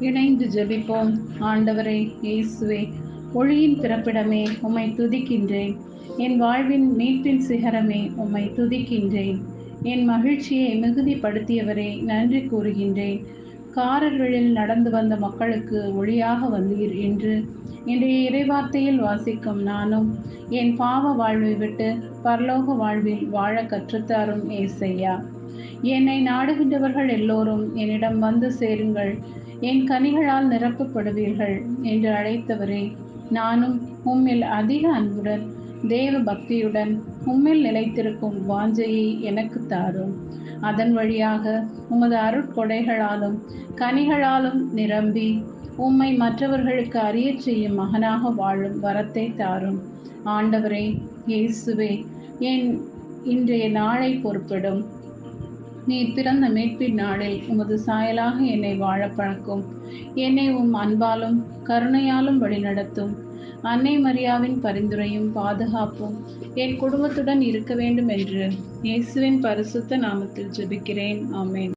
இணைந்து ஜெபிப்போம். ஆண்டவரே இயேசுவே, ஒளியின் பிறப்பிடமே உம்மை துதிக்கின்றேன். என் வாழ்வின் மீட்பின் சிகரமே உம்மை துதிக்கின்றேன். என் மகிழ்ச்சியை மிகுதிப்படுத்தியவரே நன்றி கூறுகின்றேன். காரர்களில் நடந்து வந்த மக்களுக்கு ஒளியாக வந்தீர் என்று இன்றைய இறைவார்த்தையில் வாசிக்கும் நானும் என் பாவ வாழ்வை விட்டு பரலோக வாழ்வில் வாழ கற்றுத்தாரும் ஏசையா. என்னை நாடுகின்றவர்கள் எல்லோரும் என்னிடம் வந்து சேருங்கள், என் கனிகளால் நிரப்பப்படுவீர்கள் என்று அழைத்தவரே, நானும் உம்மில் அதிக அன்புடன் தேவ பக்தியுடன் உம்மில் நிலைத்திருக்கும் வாஞ்சையை எனக்கு தாரும். அதன் வழியாக உமது அருட்கொடைகளாலும் கனிகளாலும் நிரம்பி உம்மை மற்றவர்களுக்கு அறியச் செய்யும் மகனாக வாழும் வரத்தை தாரும். ஆண்டவரே இயேசுவே, என் இன்றைய நாளை பொறுப்பிடும். நீர் பிறந்த மீட்பின் நாளில் உமது சாயலாக என்னை வாழ பழக்கும். என்னை உம் அன்பாலும் கருணையாலும் வழிநடத்தும். அன்னை மரியாவின் பரிந்துரையும் பாதுகாப்பும் என் குடும்பத்துடன் இருக்க வேண்டும் என்று இயேசுவின் பரிசுத்த நாமத்தில் ஜெபிக்கிறேன். ஆமென்.